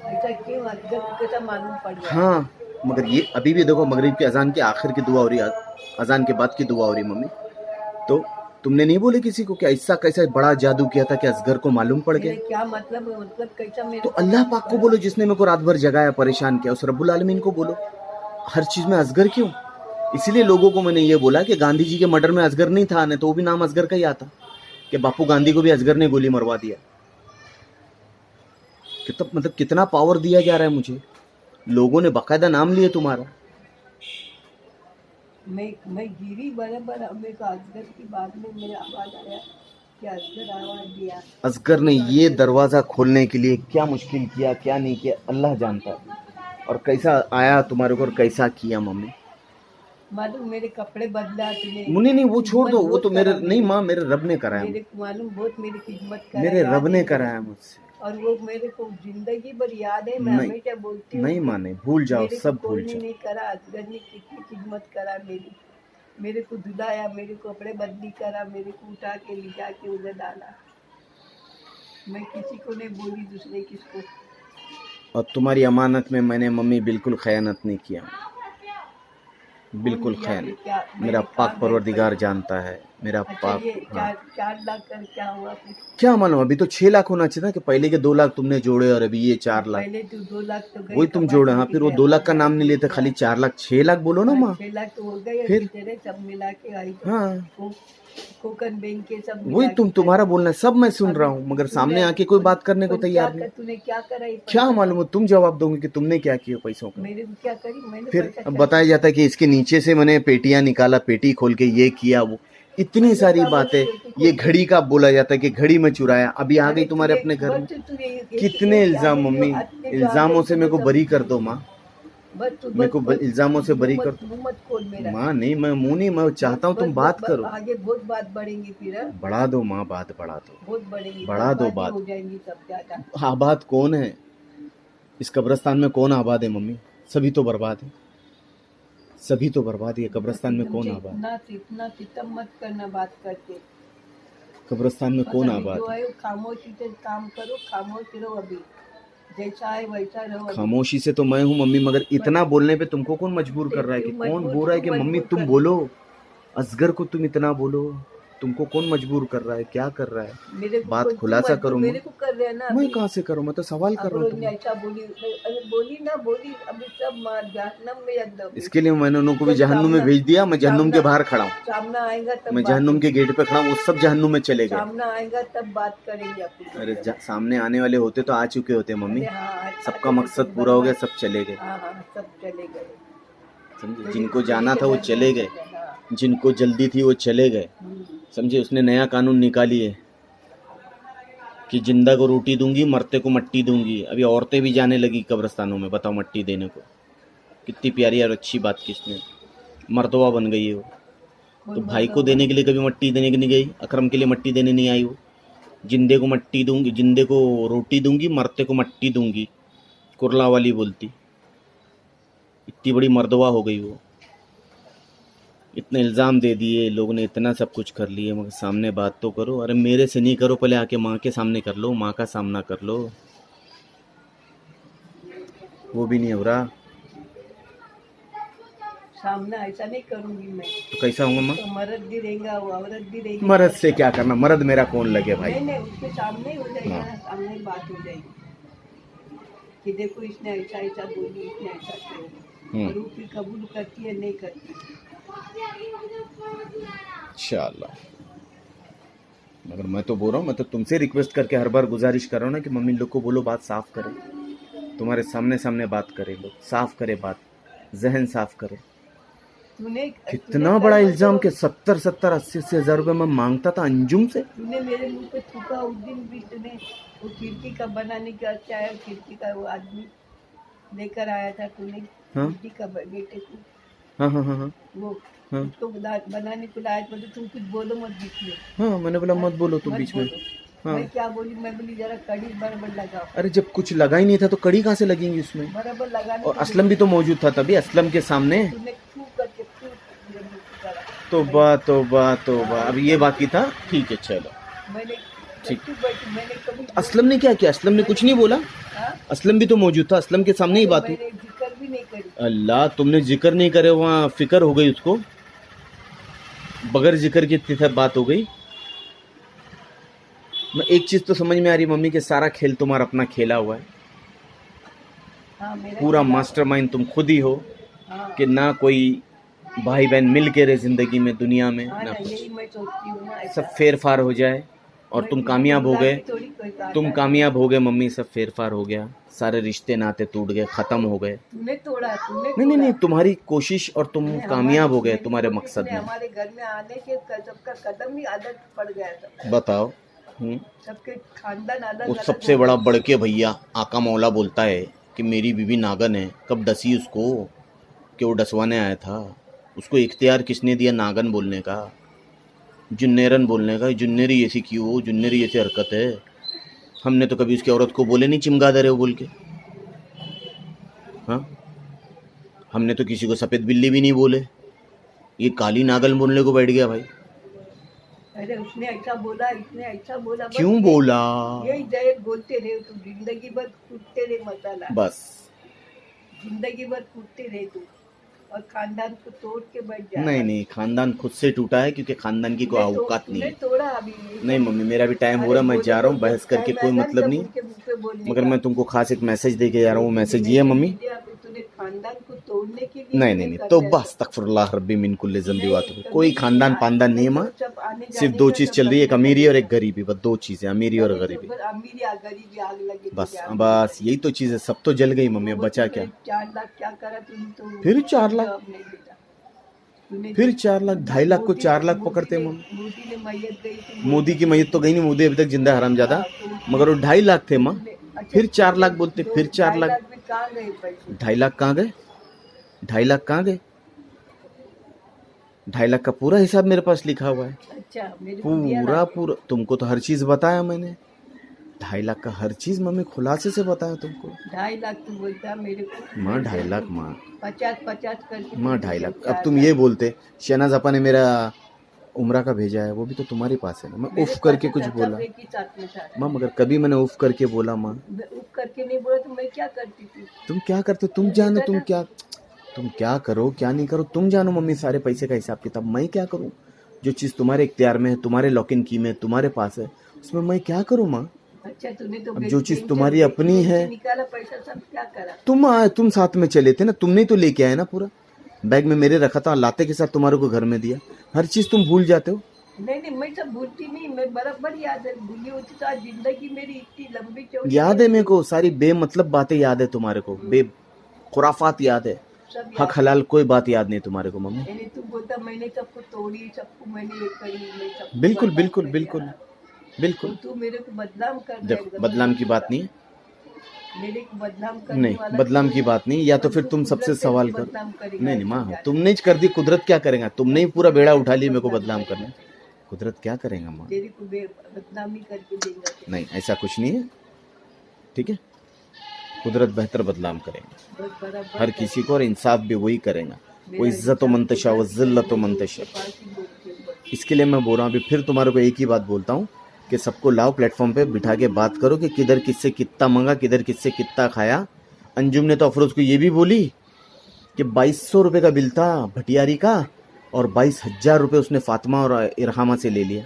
ऐसा क्यों असगर को कैसा मालूम पड़ गया। हाँ, मगर ये अभी भी देखो मगरिब की अजान के आखिर की दुआ हो रही है, अजान के बाद की दुआ हो रही मम्मी। तो तुमने नहीं बोले किसी को कि ऐसा कैसा बड़ा जादू किया था कि असगर को मालूम पड़ मेरे गया? क्या मतलब कैसा मेरे तो अल्लाह पाक को बोलो जिसने मेरे को रात भर जगाया परेशान किया, उस रब्बुल आलमीन को बोलो। हर चीज में असगर क्यों? इसीलिए लोगों को मैंने ये बोला कि गांधी जी के मर्डर में असगर नहीं था, नहीं तो वो भी नाम असगर का ही आता कि बापू गांधी को भी असगर ने गोली मरवा दिया। कितना मतलब कितना पावर दिया जा रहा है मुझे, लोगों ने बाकायदा नाम लिए तुम्हारा। मैं गिरी बराबर, मेरे को असगर की बात में मेरे आवाज आया कि असगर आवाज दिया। असगर ने ये दरवाजा खोलने के लिए क्या मुश्किल किया, क्या नहीं किया, अल्लाह जानता है। और कैसा आया तुम्हारे को और कैसा किया मम्मी। मालूम मेरे कपड़े बदला तूने, मुन्नी नहीं, वो छोड़ दो, वो बहुत तो मेरे करा नहीं माँ, मेरे रब ने कराया, मेरे को मालूम बहुत मेरी खिदमत करा, मेरे याद रब ने है कराया मुझसे। और वो मेरे को जिंदगी भर याद है। मैं नहीं, हमेशा बोलती हूँ नहीं माँ, नहीं, भूल जाओ, मेरे को सब भूल कोई जाओ। नहीं करा, असगर ने कितनी खिदमत करा मेरी, मेरे को धुलाया, मेरे को कपड़े बदली करा, मेरे को उठा के ले जाके उधर डाला। मैं किसी को नहीं बोली, दूसरे किसको। और तुम्हारी अमानत में मैंने मम्मी बिल्कुल खयानत नहीं किया, बिल्कुल खयानत। क्या मेरा पाक परवरदिगार जानता है, मेरा अच्छा पाक। ये हाँ। 4 लाख का क्या हुआ फिर? क्या मालूम, अभी तो 6 लाख होना चाहिए था कि पहले के 2 लाख तुमने जोड़े और अभी ये 4 लाख। पहले तो 2 लाख तो गए, वही तुम जोड़े। हाँ, फिर वो 2 लाख का नाम नहीं लेते, खाली 4 लाख, 6 लाख बोलो ना माँ। 6 लाख तो हो गए फिर? तेरे सब मिला के आई तो। हाँ, कोकन बैंक के सब वही मिला के तुम्हारा बोलना है, सब मैं सुन रहा हूँ, मगर सामने आके कोई बात करने को तैयार नहीं। तूने क्या करा ये क्या पैसा? मालूम, तुम जवाब दोगे कि तुमने क्या किया पैसों का। मेरे को क्या करी मैंने फिर पैसा अब क्या- बताया जाता है कि इसके नीचे से मैंने पेटियां निकाला, पेटी खोल के ये किया वो, इतनी सारी बातें। ये घड़ी का बोला जाता है कि घड़ी में चुराया, अभी आ गई तुम्हारे अपने घर में। कितने इल्जाम मम्मी, इल्जामों से मेरे को बरी कर दो माँ, मेरे को इल्जामों से बरी कर दो मत खोल मेरा। माँ। नहीं, मैं मुंह नहीं, मैं चाहता हूँ तुम बात करो। आगे बहुत बात बढ़ेंगी फिर, हाँ? बढ़ा दो माँ, बात बढ़ा दो, बहुत बढ़ेंगी, बढ़ा दो बर्बादी बात। हो जाएंगी सब ज्यादा। आबाद कौन है इस कब्रिस्तान में? कौन आबाद है मम्मी? सभी तो बर्बाद है, सभी तो बर्बाद है। कब्रिस्तान में कौन आबाद? इतना सितम मत करना बात करके। कब्रिस्तान में कौन बस अभी आबाद जो है? है खामोशी से काम करो, खामोश रहो, अभी जैसा है वैसा रहो अभी। खामोशी से तो मैं हूँ मम्मी, मगर इतना बोलने पे तुमको कौन मजबूर कर रहा है? कि क्यों कौन मजबूर- बोल रहा है कि क्यों मम्मी मजबूर तुम कर- बोलो, असगर को तुम इतना बोलो, तुमको कौन मजबूर कर रहा है? क्या कर रहा है? मेरे को बात कोई- खुलासा तुम करो। मेरे को कर रहे हैं ना मैं अभी। कहाँ से करूँ? मैं तो सवाल कर अब रहा हूँ रोज ने तुम्हें। ऐसा बोली, अरे बोली ना बोली, अभी सब मार जहन्नम में एकदम। इसके लिए मैंने उनको भी जहन्नुम में भेज दिया। मैं जहन्नुम के बाहर खड़ा हूँ, सामना आएगा तब मैं बात जहन्नुम के गेट पे खड़ा हूँ, वो सब जहन्नुम में चले गए। सामना आएगा तब बात करेंगे अपन। अरे सामने आने वाले होते तो आ चुके होते मम्मी। अरे हाँ, सबका मकसद पूरा हो गया, सब चले गए। हाँ हाँ सब चले गए। समझे, जिनको जाना था वो चले गए, हाँ, जिनको जल्दी थी वो चले गए। समझे, उसने नया कानून निकाली है कि जिंदा को रोटी दूंगी, मरते को मट्टी दूंगी। अभी औरतें भी जाने लगी कब्रिस्तानों में, बताओ, मट्टी देने को। कितनी प्यारी और अच्छी बात किसने, मर्दवा बन गई है वो। तो भाई को देने के लिए कभी मट्टी देने के नहीं गई, अकरम के लिए मट्टी देने नहीं आई वो। जिंदे को मट्टी दूंगी, जिंदे को रोटी दूंगी, मरते को मट्टी दूंगी, कुरला वाली बोलती। इतनी बड़ी मर्दवा हो गई वो। इतने इल्ज़ाम दे दिए लोगों ने, इतना सब कुछ कर लिए, मगर सामने बात तो करो। अरे मेरे से नहीं करो, पहले आके माँ के सामने कर लो, माँ का सामना कर लो। वो भी नहीं हो रहा। सामना ऐसा नहीं करूंगी मैं। तो कैसा होगा माँ? तो मर्द भी रहेगा, वो औरत भी रहेगी। मर्द से क्या करना, मर्द मेरा कौन लगे भाई। नहीं नहीं, उसके सामने ही हो जाएगा हाँ। ना, सामने ही बात हो जाएगी कि देखो इसने ऐसा ऐसा बोली, इसने ऐसा किया, और वो फिर कबूल करती है नहीं करती। इंशाअल्लाह। मगर मैं तो बोल रहा हूँ, मैं तो तुमसे रिक्वेस्ट करके हर बार गुजारिश कर रहा हूँ ना कि मम्मी लोग को बोलो बात साफ करें, तुम्हारे सामने सामने बात करें, लोग साफ करे बात, जहन साफ करे। तूने कितना बड़ा इल्जाम के 70-80 हजार रुपए मैं मांगता था अंजुम से। तूने मेरे मुंह पे थूका उस दिन भी। तूने वो खिड़की का बनाने का क्या है, खिड़की का वो आदमी लेकर आया था तूने, हाँ खिड़की का बेटे को, हाँ हाँ हाँ हाँ वो हाँ उसको बनाने को लाया था। तो तुम कुछ बोलो मत बीच में, हाँ, मैंने बोला मत बोलो तुम मत बीच में। बोलो। हाँ, मैं क्या बोली, मैं बोली जरा कड़ी बराबर लगाओ। अरे जब कुछ लगा ही नहीं था तो कड़ी कहाँ से लगेंगी उसमें। बराबर लगाने और को असलम भी तो मौजूद था तभी, असलम के सामने। तूने थू करके थू मेरे मुंह पे करा। तौबा तौबा तौबा, अब ये बाकी था। ठीक है चलो मैंने ठीक। चुप बैठी, मैंने कभी असलम ने क्या किया, असलम ने कुछ नहीं बोला। हाँ? असलम भी तो मौजूद था, असलम के सामने ही बात हुई। मैंने जिक्र भी नहीं करी। अल्लाह, तुमने जिक्र नहीं करे, वहाँ फिक्र हो गई उसको, बगैर जिक्र के इतनी बात हो गई। मैं एक चीज तो समझ में आ रही मम्मी के, सारा खेल तुम्हारा अपना खेला हुआ है। हाँ, मेरा पूरा खेला। मास्टरमाइंड तुम खुद ही हो, हाँ, कि ना कोई भाई बहन मिल के रहे जिंदगी में, दुनिया में हाँ ना ना, कुछ। यही मैं सोचती हूँ ना, ऐसा। सब फेर फार हो जाए और तुम कामयाब हो गए। थोड़ी कोई बात तुम है। कामयाब हो गए मम्मी, सब फेर फार हो गया, सारे रिश्ते नाते टूट गए, खत्म हो गए। तूने तोड़ा, तूने नहीं नहीं नहीं, तुम्हारी कोशिश और तुम नहीं, कामयाब हो गए हमारे- तुम्हारे मैंने मकसद में। हमारे घर में आने के सबका कदम ही आदत पड़ गया सब। बताओ। सबके खानदान अलग वो अलग सबसे हो बड़ा गए। बड़के भैया आका मौला बोलता है कि मेरी बीवी नागन है। कब डसी उसको कि वो डसवाने आया था? उसको इख्तियार किसने दिया नागन बोलने का, जुन्नेरन बोलने का? जुन्नेरी ऐसी क्यों, जुन्नेरी ऐसी हरकत है? हमने तो कभी उसकी औरत को बोले नहीं चिमगादड़ है वो बोल के। हाँ, हमने तो किसी को सफ़ेद बिल्ली भी नहीं बोले, ये काली नागन बोलने को बैठ गया भाई। अरे उसने ऐसा बोला, इसने ऐसा बोला, बस क्यों यही- बोला? यही दहेज बोलते रहे तू, जिंदगी भर कूटते रहे मसाला, बस जिंदगी भर कूटते रहे तू, और खानदान को तोड़ के बैठ जा। नहीं नहीं, खानदान खुद से टूटा है, क्योंकि खानदान की कोई औकात नहीं है। तोड़ा अभी। नहीं मम्मी, मेरा भी टाइम हो रहा है, मैं जा रहा हूँ, बहस करके कोई मतलब नहीं। मगर मैं तुमको खास एक मैसेज दे के जा रहा हूँ। वो मैसेज ये है मम्मी। तूने खानदान को तोड़ने के लिए नहीं नहीं नहीं, तो बस अस्तगफुरुल्लाह रब्बी मिन कुल्ली ज़ंबी व अतूब। कोई खानदान पानदान नहीं है माँ, सिर्फ दो चीज़ चल रही है, एक अमीरी और एक गरीबी, बस दो चीज़ें, अमीरी और गरीबी। अमीरी या गरीबी आग लगी बस बस यही तो चीज़ है, सब तो जल गई मम्मी, अब बचा क्या? 4 लाख क्या करा तूने? तो फिर 4 लाख, जवाब नहीं देता। तूने फिर 4 लाख, 2.5 लाख को 4 लाख पकड़ते हैं मम्मी। मोदी ने मैयत गई थी। मोदी की मैयत तो गई नहीं, मोदी अभी तक जिंदा हराम ज्यादा, मगर वो 2.5 लाख थे माँ, फिर 4 लाख बोलते, फिर 4 लाख। में कहाँ गए पैसे? 2.5 लाख कहाँ गए? 2.5 लाख कहाँ गए? 2.5 लाख का पूरा हिसाब मेरे पास लिखा हुआ है, अच्छा, मेरे को दिया पूरा ना। पूरा। तुमको तो हर चीज बताया मैंने, 2.5 लाख का हर चीज मम्मी खुलासे से बताया तुमको। 2.5 लाख तू बोलता मेरे को। माँ 2.5 लाख माँ, 50-50 करके माँ 2.5 लाख। अब तुम ये बोलते शहनाज अपा ने मेरा उम्रा का भेजा है, वो भी तो तुम्हारे पास है ना। मैं उफ करके कुछ बोला माँ, मगर कभी मैंने उफ करके बोला माँ? उफ करके नहीं बोला तो मैं क्या करती थी? तुम क्या करते हो? तुम जानो, तुम क्या करो क्या नहीं करो, तुम जानो मम्मी। सारे पैसे का हिसाब किताब मैं क्या करूँ? जो चीज़ तुम्हारे इख्तियार में है, तुम्हारे लॉक-इन की में, तुम्हारे पास है, उसमें मैं क्या करूँ माँ? अच्छा, तूने तो अब जो चीज़ तुम्हारी अपनी है, निकाला पैसा, सब क्या करा? तुम आए, तुम साथ में चले थे ना, तुमने तो लेके आए ना, पूरा बैग में मेरे रखा था, लाते के साथ तुम्हारे को घर में दिया। हर चीज़ तुम भूल जाते हो। नहीं, मैं सब भूलती नहीं, मैं बराबर याद है। भूली होती तो आज जिंदगी मेरी इतनी लंबी चौड़ी याद है मेरे को, सारी बेमतलब बातें याद है तुम्हारे को, खुराफात याद है, सब हक हलाल कोई बात याद नहीं तुम्हारे को मम्मी। याद। तू बोलता मैंने सबको तोड़ी, सबको मैंने ये करी, मैं सबको बिल्कुल बर्बाद बिल्कुल कर बिल्कुल दिया। बिल्कुल। तू मेरे को बदनाम कर देखो, देगा। बदनाम की बात नहीं है, मेरे को बदनाम करने नहीं वाला बदनाम तू की है। बात नहीं, या तो और फिर तू तुम सबसे कुदरत से सवाल भी करो। बदनाम करेगा नहीं नहीं माँ, ऐसे तुमने कर दी, कुदरत क्या करेगा? तुमने ही पूरा बेड़ा उठा लिया, मेरे को बदनाम करना। कुदरत क्या करेगा माँ? तेरी को बदनामी करके देगा। नहीं, ऐसा कुछ नहीं है, ठीक है? कुदरत बेहतर बदनाम करेगा बस बराबर हर किसी को, और इंसाफ भी वही करेगा। वो इज्जत व मंतशा व जिल्लत व मंतशा। इसके लिए मैं बोल रहा हूँ, अभी फिर तुम्हारे को एक ही बात बोलता हूँ कि सबको लाओ प्लेटफॉर्म पे बिठा के बात करो कि किधर किससे कितना मंगा, किधर किससे कितना खाया। अंजुम ने तो अफरोज को ये भी बोली कि 2200 रुपये का बिल था भटियारी का, और 22,000 रुपये उसने फातिमा और इरहामा से ले लिया।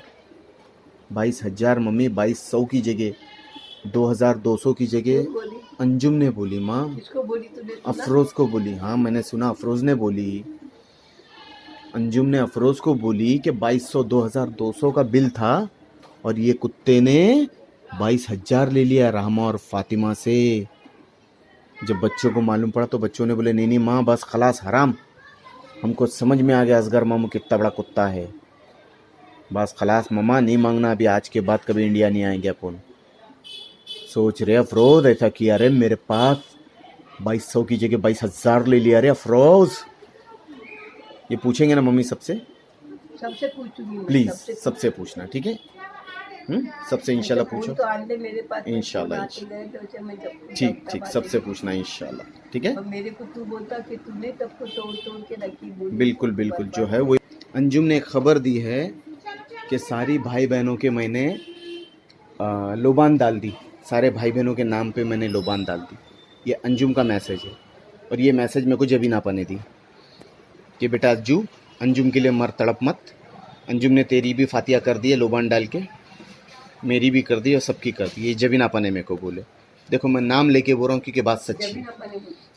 22,000 मम्मी, 2200 की जगह 2,200 की जगह बोली, अंजुम ने बोली माँ। किसको बोली तूने? सुना? अफरोज को बोली। हाँ मैंने सुना, अफरोज ने बोली, अंजुम ने अफरोज को बोली कि 2200 2,200 का बिल था, और ये कुत्ते ने 22,000 ले लिया रहमा और फातिमा से। जब बच्चों को मालूम पड़ा तो बच्चों ने बोले नहीं नहीं माँ, बस खलास, हराम हमको समझ में आ गया असगर मामू कितना बड़ा कुत्ता है। बस खलास मम्मा, नहीं मांगना अभी, आज के बाद कभी इंडिया नहीं आएंगे अपन। सोच रहे अफरोज ऐसा किया रे, मेरे पास 2200 की जगह 22,000 ले लिया रे अफरोज। ये पूछेंगे ना मम्मी सबसे, सबसे पूछूंगी मैं, प्लीज सबसे पूछना, ठीक है? सबसे इंशाल्लाह पूछो, तो आंदे मेरे पास इंशाल्लाह। ठीक ठीक, सबसे पूछना इंशाल्लाह, ठीक है? और मेरे को तू बोलता कि तूने सबको तोड़ तोड़ के रखी, बोली बिल्कुल बिल्कुल, जो है वो अंजुम ने एक खबर दी है कि सारी भाई बहनों के मैंने लोबान डाल दी, सारे भाई बहनों के नाम पे मैंने लोबान डाल दी। ये अंजुम का मैसेज है, और ये मैसेज मेरे को जबीन आपा ने दी कि बेटा अज्जू, अंजुम के लिए मर तड़प मत। अंजुम ने तेरी भी फातिया कर दी है लोबान डाल के, मेरी भी कर दी और सबकी कर दी। ये जबीन आपा ने मेरे को बोले। देखो मैं नाम लेके बोल रहा हूँ क्योंकि बात सच्ची है।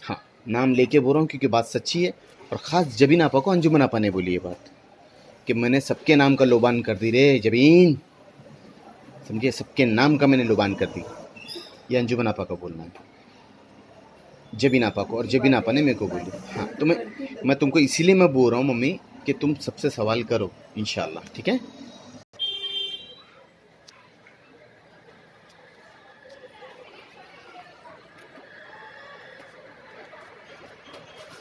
हाँ, नाम लेके बोल रहा हूँ क्योंकि बात सच्ची है, और ख़ास जबीन आपा को अंजुमन आपा ने बोली ये बात कि मैंने सबके नाम का लोबान कर दी रे जबीन, समझिए, सबके नाम का मैंने लोबान कर दी। ये अंजुमन आपा का बोलना है, जबीन आपा को, और जबीन आपा ने मेरे को बोली। हाँ, तो मैं तुमको इसीलिए मैं बोल रहा हूँ मम्मी कि तुम सबसे सवाल करो इंशाल्लाह, ठीक है?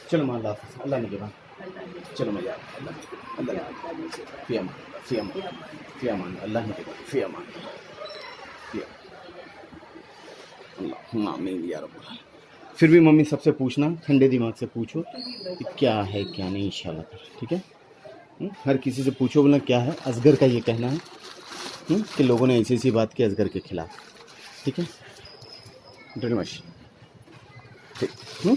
चलो मां, अल्लाह हाफ़िज़, अल्लाह ने के चलो मैं जा रहा हूं, अल्लाह फी अमान, फी अमान, फी अमान, अल्लाह ने के फी अमान, अल्लाह आमीन या रब्बल आलमीन। फिर भी मम्मी सबसे पूछना, ठंडे दिमाग से पूछो कि क्या है क्या नहीं, इंशाल्लाह, ठीक है? हर किसी से पूछो, बोला क्या है। असगर का ये कहना है कि लोगों ने ऐसी ऐसी बात की असगर के खिलाफ, ठीक है? डरमश, ठीक, चलो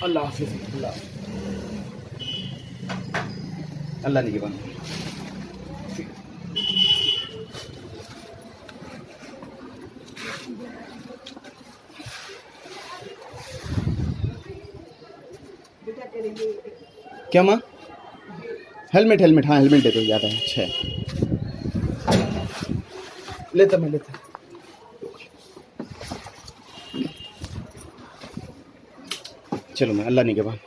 अल्लाह हाफिज़, अल्लाह निगहबान। क्या माँ? हेलमेट, हेलमेट, हाँ हेलमेट दे दो, याद है, अच्छा है, लेता मैं लेता। चलो मैं, अल्लाह निगहबान,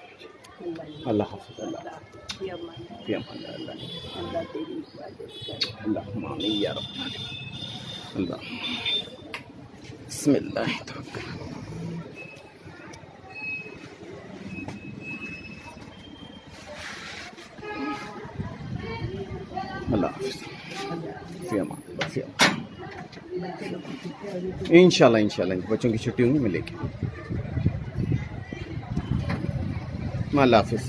अल्लाह हाफिज़, अल्लाह फी अमान, अल्लाह आमीन या रब्बल आलमीन, अल्लाह बिस्मिल्लाह। अल्लाह हाफिज़, फी अमान, फी अमान। इंशाल्लाह इंशाल्लाह बच्चों की छुट्टी होंगी मैं लेके, अल्लाह हाफिज़।